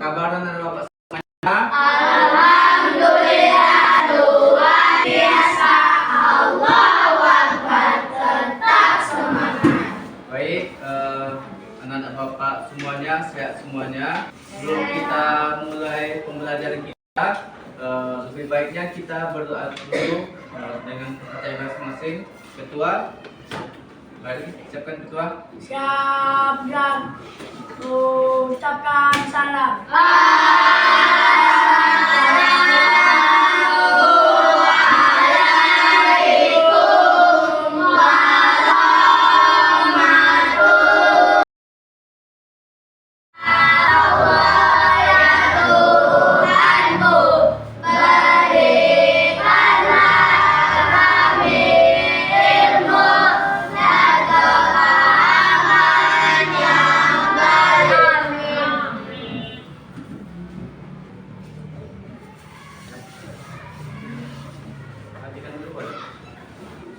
kabar anak Bapak semuanya? Alhamdulillah, luar biasa. Allahu Akbar, tetap semangat. Baik, anak-anak Bapak semuanya, sehat semuanya. Sebelum kita mulai pembelajaran kita, lebih baiknya kita berdoa dulu dengan kepercayaan masing-masing. Ketua, mari siapkan ketua. Siap, siap. Ucapkan salam.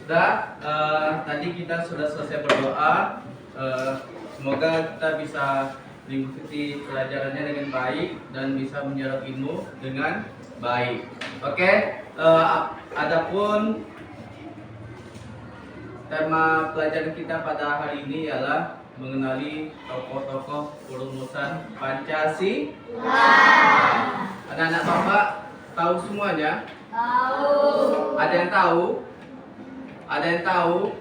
Sudah, tadi kita sudah selesai berdoa. Semoga kita bisa mengikuti pelajarannya dengan baik dan bisa menyerap ilmu dengan baik. Oke, adapun tema pelajaran kita pada hari ini ialah mengenali tokoh-tokoh perumusan Pancasila. Anak-anak Bapak tahu semuanya? Tahu. Ada yang tahu? Ada yang tahu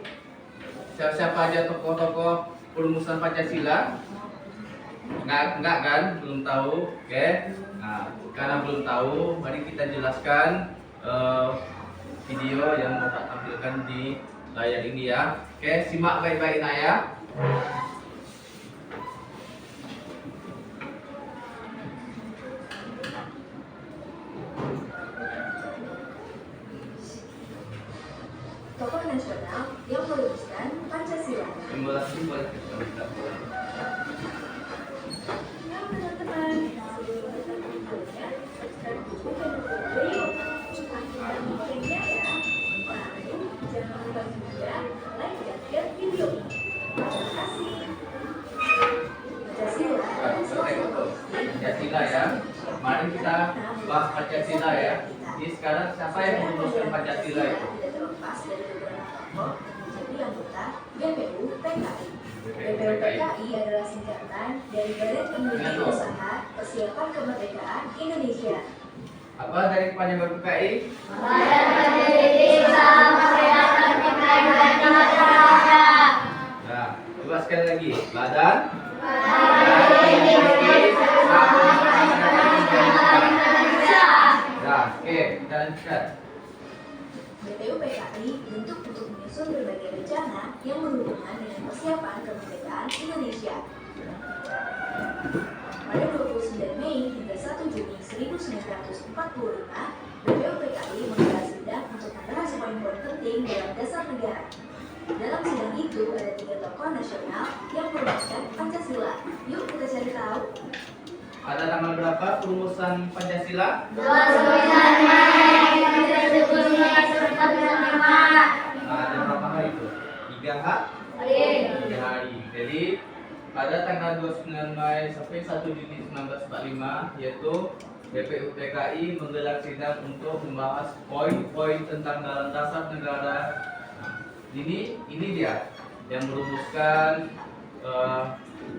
siapa aja tokoh-tokoh perumusan Pancasila? Enggak kan? Belum tahu. Oke. Nah, karena belum tahu, mari kita jelaskan video yang mau tak tampilkan di layar ini ya. Oke, simak baik-baik ya. Tokoh nasional yang merumuskan Pancasila. Simulasi boleh kita lihat. Nah, teman-teman, sebelum kita videonya, subscribe dulu channel Video. Aktifkan loncengnya ya. Lalu, jangan lupa juga like dan share video ini. Terima kasih. Pancasila Pancasila ya. Mari kita bahas Pancasila ya. Jadi sekarang siapa yang merumuskan Pancasila itu? tidak terlepas dari beberapa tokoh menjadi anggota BPU PKI. BPU PKI adalah singkatan dari Badan Penelitian Usaha Persiapan Kemerdekaan Indonesia. Apa dari panjang PKI? Badan Penelitian Usaha Persiapan Kemerdekaan Indonesia. Nah, coba sekali lagi. Badan Nah, oke, kita lanjutkan. BPU PKI dibentuk untuk menyusun berbagai rencana yang berhubungan dengan persiapan kemerdekaan Indonesia. Pada 29 Mei hingga 1 Juni 1945, BPU PKI menggelar sidang untuk membahas poin-poin penting dalam dasar negara. Dalam sidang itu ada 3 tokoh nasional yang merumuskan Pancasila. Yuk kita cari tahu. Ada tanggal berapa perumusan Pancasila? 29 Mei 1945. Nah, ada berapa hari itu? 3 hari. Jadi pada tanggal 29 Mei sampai 1 Juni 1945 yaitu BPU PKI menggelar sidang untuk membahas poin-poin tentang dalam dasar negara. Ini dia yang merumuskan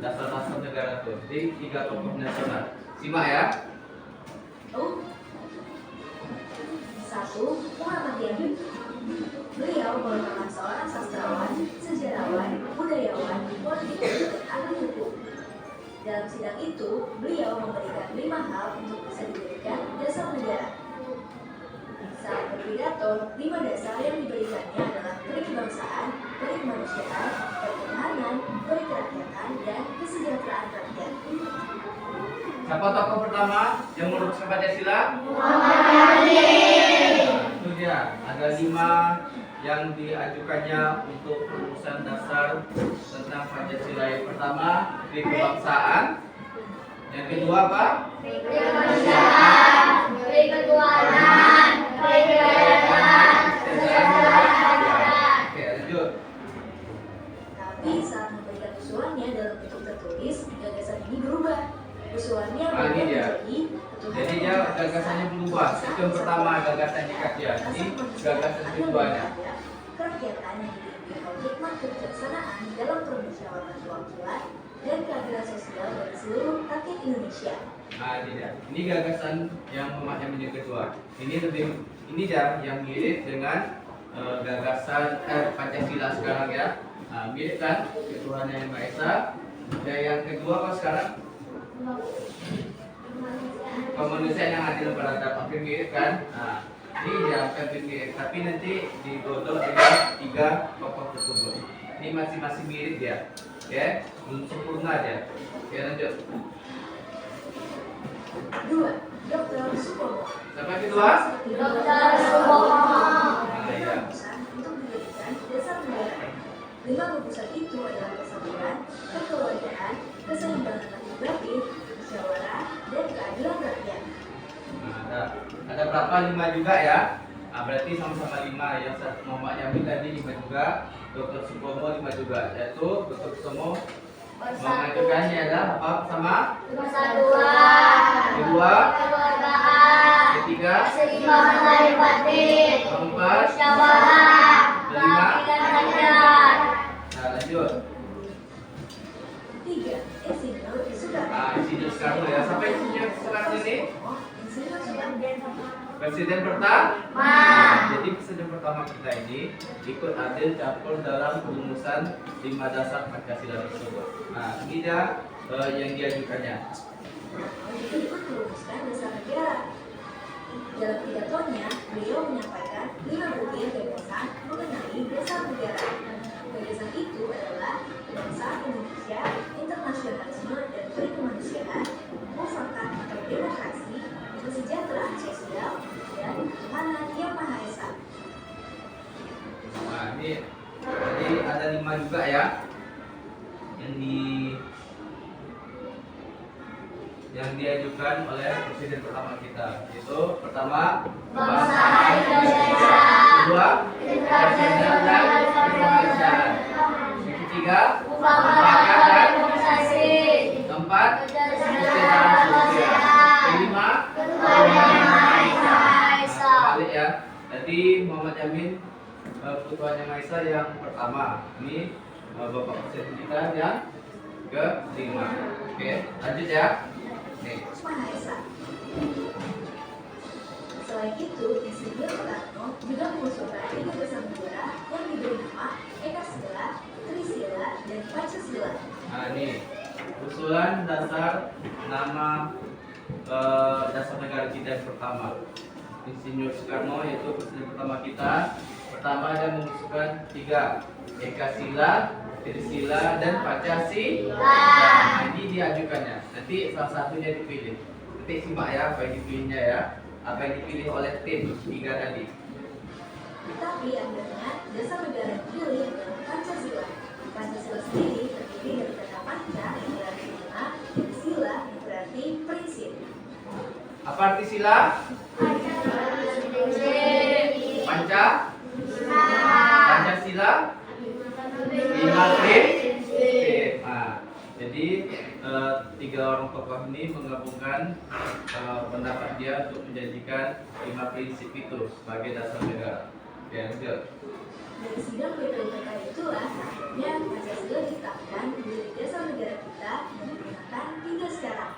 dasar-dasar negara itu. Jadi 3 tokoh nasional. Simak ya. 1. Muhammad Yamin. Beliau merupakan seorang sastrawan, sejarawan, budayawan, politikus, dan ahli hukum. Dalam sidang itu, beliau memberikan 5 hal untuk bisa dijadikan dasar negara. Saat berpidato, 5 dasar yang diberikannya adalah perikebangsaan, perikemanusiaan, pertahanan, perkerakyatan, dan kesejahteraan rakyat. Siapa tokoh pertama yang merumuskan Pancasila? Muhammad Yamin. Itu dia. Ada 5 yang diajukannya untuk perumusan dasar tentang Pancasila. Yang pertama, kebangsaan. Yang kedua apa? Kemanusiaan, keketuhanan, kerakyatan, kesejahteraan. Oke, lanjut. Tapi saat memberikan usulannya dalam bentuk tertulis, gagasan ini berubah. Usulannya Nah, ini dia. menjadi Jadi dia gagasannya berubah. Itu yang pertama gagasannya kajian. Ini gagasan keduanya. Kerakyatan yang dipimpin oleh hikmat kebijaksanaan dalam permusyawaratan perwakilan dan keadilan sosial bagi seluruh rakyat Indonesia. Nah, ini dia. Ini gagasan yang Muhammad Yamin yang kedua. Ini dia yang mirip dengan gagasan Pancasila sekarang ya. Nah, mirip kan ketuhanan yang Maha Esa. Dan yang kedua apa sekarang? Kemanusiaan yang adil beradab, hampir mirip kan? Nah, ini dia hampir mirip, tapi nanti digodok dengan 3 tokoh tersebut. Ini masing-masing mirip dia, ya, belum sempurna dia. Oke, lanjut. 2. Dr. Supomo. Siapa yang kedua? Dr. Supomo. Nah, iya. Untuk dijadikan dasar negara. 5 rumusan itu adalah persatuan, kekeluargaan, keseimbangan legislatif, musyawarah, dan keadilan rakyat. Nah, ada berapa? 5 juga ya. Nah, berarti sama-sama 5. Yang satu Muhammad Yamin tadi 5 juga, Dr. Supomo 5 juga. Yaitu Dr. Supomo mengajukannya adalah apa sama? Persatuan. Kedua, Kekeluargaan. ketiga, Keseimbangan legislatif. keempat, Musyawarah. kelima. Keadilan rakyat. Nah, lanjut. 3. Insinyur Soekarno. Nah, Insinyur Soekarno ya. Siapa Insinyur Soekarno ini? Insinyur Soekarno. Presiden pertama. Jadi presiden pertama kita ini ikut adil campur dalam perumusan 5 dasar Pancasila tersebut. Nah, ini dia yang diajukannya. Ikut merumuskan dasar negara. Dalam pidatonya, beliau menyampaikan 5 butir gagasan mengenai dasar negara. Gagasan itu adalah kebangsaan Indonesia, internasionalisme dan perikemanusiaan, mufakat atau demokrasi, kesejahteraan sosial, dan ketuhanan yang Maha Esa. Nah, ini jadi ada 5 juga ya yang diajukan oleh presiden pertama kita. Yaitu pertama Kebangsaan Indonesia. kedua kesejahteraan dan kemanusiaan. Yang ketiga Mufakat dan demokrasi. keempat kesejahteraan sosial. Kelima Ketuhanan yang Maha Esa. balik ya. Tadi Muhammad Yamin Ketuhanan yang Maha Esa yang pertama. Ini Bapak Presiden kita yang kelima. Oke, lanjut ya. Nih. Maha Esa. Selain itu, Insinyur Soekarno juga mengusulkan 3 dasar negara yang diberi nama Ekasila, Trisila, dan Pancasila. Nah, ini usulan dasar nama dasar negara kita yang pertama. Insinyur Soekarno yaitu presiden pertama kita. Pertama dia mengusulkan 3, Ekasila, Trisila, dan Pancasila. Nah, ini diajukannya. Nanti salah satunya dipilih. Nanti simak ya apa yang dipilihnya ya. Apa yang dipilih oleh tim 3 tadi. Tetapi akhirnya dasar negara yang dipilih adalah Pancasila. Pancasila sendiri terdiri dari kata panca yang berarti 5, dan sila yang berarti prinsip. Apa arti sila? Panca? Pancasila? 5 prinsip. Nah, jadi 3 orang tokoh ini menggabungkan pendapat dia untuk menjadikan 5 prinsip itu sebagai dasar negara. Ya, lanjut. Dari sidang BPUPK itulah akhirnya Pancasila ditetapkan menjadi dasar negara kita dan digunakan hingga sekarang.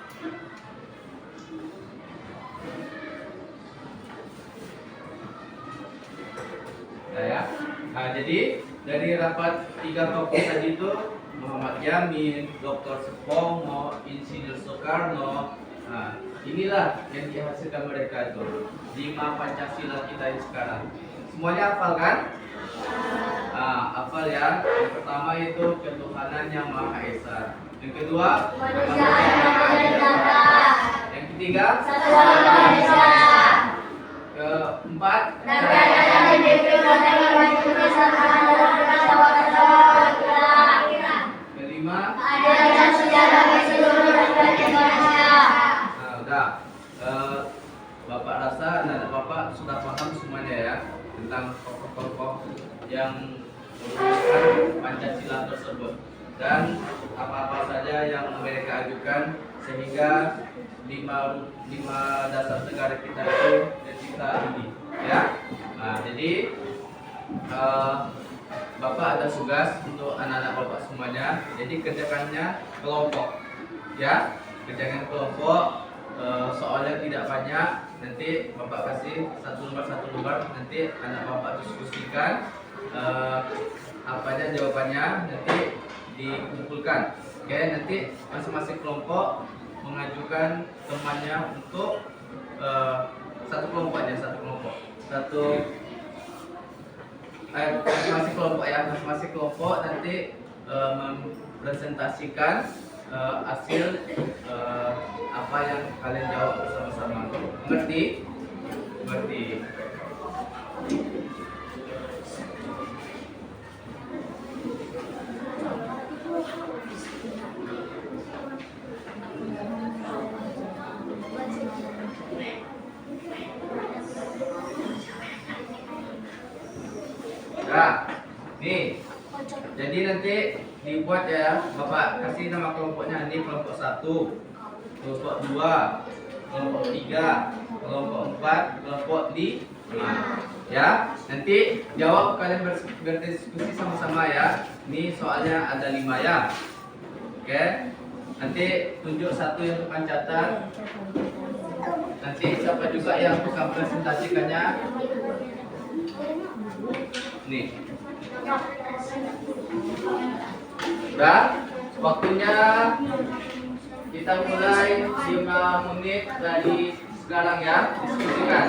Nah, ya. Nah, jadi dari rapat 3 tokoh tadi itu Muhammad Yamin, Dr. Supomo, Insinyur Soekarno. Nah, inilah yang dihasilkan mereka itu 5 Pancasila kita yang sekarang. Semuanya hafal kan? Nah, hafal ya. Yang pertama itu ketuhanan yang Maha Esa. Yang kedua, Kemanusiaan yang adil dan beradab. yang ketiga, Persatuan Indonesia. keempat, Rakyat yang dipimpin oleh hikmat kebijaksanaan dalam permusyawaratan rakyat. kelima. Keadilan sosial bagi seluruh rakyat Indonesia. Nah, udah. Bapak rasa anak Bapak sudah paham semuanya ya tentang tokoh-tokoh yang merumuskan Pancasila tersebut dan apa-apa saja yang mereka mereka ajukan sehingga lima dasar negara kita itu kita ini ya. Nah, jadi Bapak ada tugas untuk anak-anak Bapak semuanya. Jadi kerjakannya kelompok ya, kerjakan kelompok. Soalnya tidak banyak, nanti Bapak kasih satu lembar, nanti anak Bapak diskusikan apa aja jawabannya, nanti dikumpulkan. Oke, nanti masing-masing kelompok mengajukan temannya untuk satu kelompok aja, masing-masing kelompok ya, masing-masing kelompok nanti mempresentasikan hasil apa yang kalian jawab bersama-sama. Mengerti? Mengerti. Nah, nih. Jadi nanti dibuat ya, Bapak kasih nama kelompoknya. Ini kelompok 1, kelompok 2, kelompok 3, kelompok 4, kelompok 5. Ya, nanti jawab, kalian berdiskusi sama-sama ya. Ini soalnya ada 5 ya. Oke. Nanti tunjuk satu yang tukang catat. Nanti siapa juga yang tukang presentasikannya. Nih. Udah, waktunya kita mulai 5 menit dari sekarang ya, diskusikan.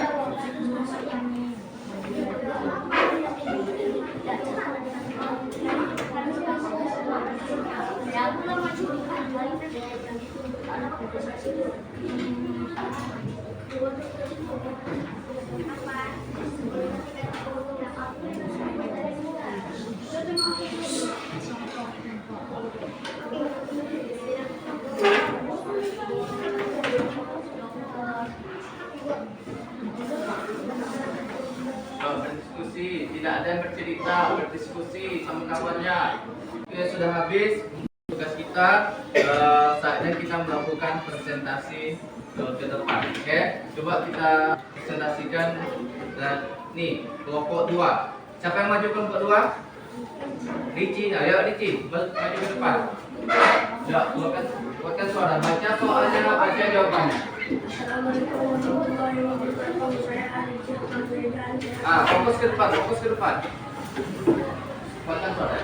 Berdiskusi, tidak ada yang bercerita, berdiskusi sama kawannya. Oke, sudah habis tugas kita. Saatnya kita melakukan presentasi ke depan. Oke, coba kita presentasikan. Dan nih kelompok 2. Siapa yang maju kelompok 2? Ricci, ayo Ricci, maju ke depan. Ya, buatkan suara, baca soalnya, baca jawabannya. Assalamualaikum warahmatullahi wabarakatuh. Saya Arifin Abdullah. Fokus ke depan. Buatkan suara.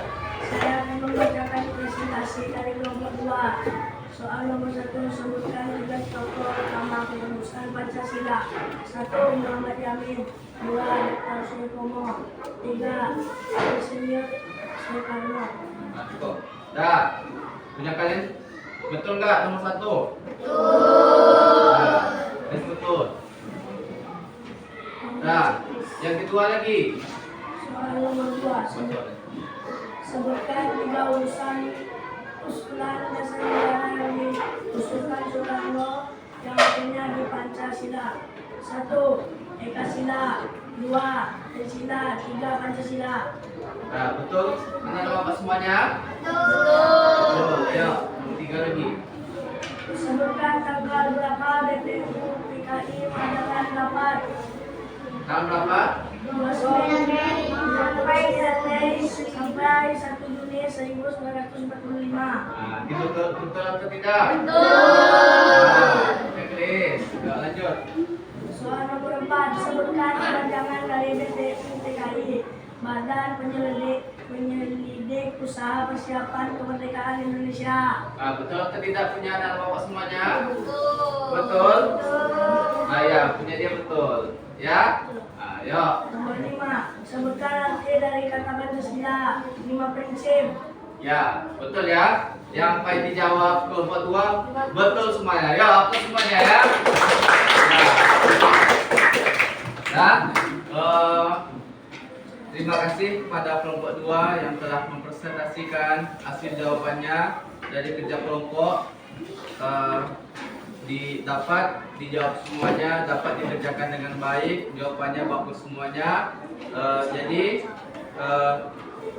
Saya akan membacakan presentasi dari kelompok 2. Soal nomor 1, sebutkan 3 tokoh utama perumusan Pancasila. 1. Muhammad Yamin. 2. Dr. Sutomo. 3. Insinyur Soekarno. Nah, cukup. Dah. Punya kalian betul nggak nomor 1? Betul. Nah, yang kedua lagi. Soal nomor 2. Sebutkan 3 usulan dasar negara yang diusulkan Soekarno yang akhirnya di Pancasila. 1. Ekasila. 2. Pancasila. 3. Pancasila. Nah, betul. Anak Bapak semuanya? Betul. Ya, nomor 3 lagi. Sebutkan tanggal berapa BPU PKI mengadakan rapat. Tanggal berapa? 29 Mei sampai 1 Juni 1945. Nah, itu betul atau tidak? Checklist. Yuk, lanjut. Soal nomor 4, sebutkan kepanjangan dari BPU PKI, Badan Penyelidik Usaha Persiapan Kemerdekaan Indonesia. Nah, betul atau tidak punya anak Bapak semuanya? Betul. Nah, ya, punya dia betul. Ya? Ayo. Nomor 5, sebutkan arti dari kata Pancasila, 5 prinsip. Ya, betul ya. Yang baik dijawab kelompok 2 betul semuanya. Ya, apa semuanya ya? Nah, terima kasih kepada kelompok 2 yang telah mempresentasikan hasil jawabannya dari kerja kelompok. Dapat dijawab semuanya, dapat dikerjakan dengan baik, jawabannya bagus semuanya. Jadi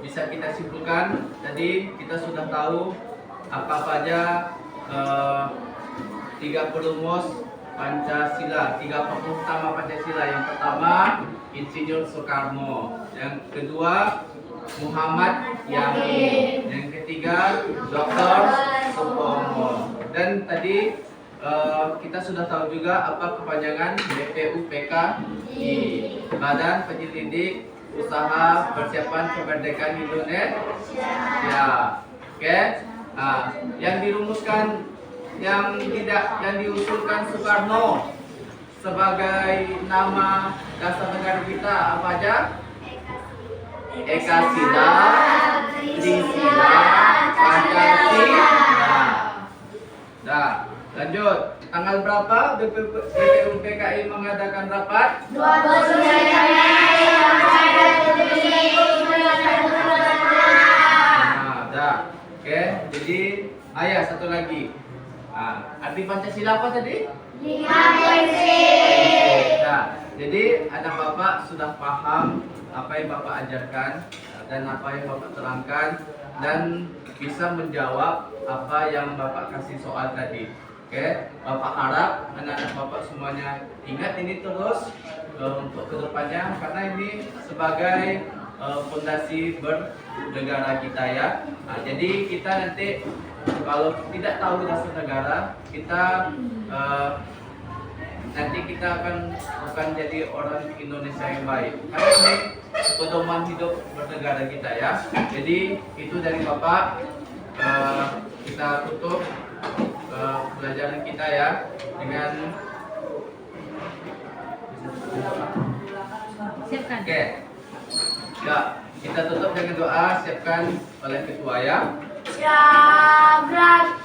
bisa kita simpulkan, tadi kita sudah tahu apa saja tiga perumus Pancasila, tiga tokoh utama Pancasila. Yang pertama Insinyur Soekarno, yang kedua Muhammad Yamin, yang ketiga Dr. Supomo. Dan tadi kita sudah tahu juga apa kepanjangan BPUPKI, Badan Penyelidik Usaha Persiapan Kemerdekaan Indonesia. Ya, oke. Nah, yang dirumuskan, yang diusulkan Soekarno sebagai nama dasar negara kita apa aja? Ekasila, Trisila, Pancasila. Nah, lanjut. Tanggal berapa BPUPKI mengadakan rapat? 29 Mei. Nah, dah. Oke, jadi ayah satu lagi. Arti Pancasila apa tadi? 5 prinsip. Nah, jadi anak bapak sudah paham apa yang bapak ajarkan dan apa yang bapak terangkan dan bisa menjawab apa yang bapak kasih soal tadi. Oke, bapak harap anak-anak bapak semuanya ingat ini terus untuk kedepannya, karena ini sebagai fondasi bernegara kita ya. Nah, jadi kita nanti kalau tidak tahu dasar negara, kita nanti kita akan bukan jadi orang Indonesia yang baik. Karena ini pedoman hidup bernegara kita ya. Jadi itu dari bapak. Kita tutup pelajaran kita ya dengan Siapkan. oke. Ya, kita tutup dengan doa siapkan oleh ketua ya. Syabrak.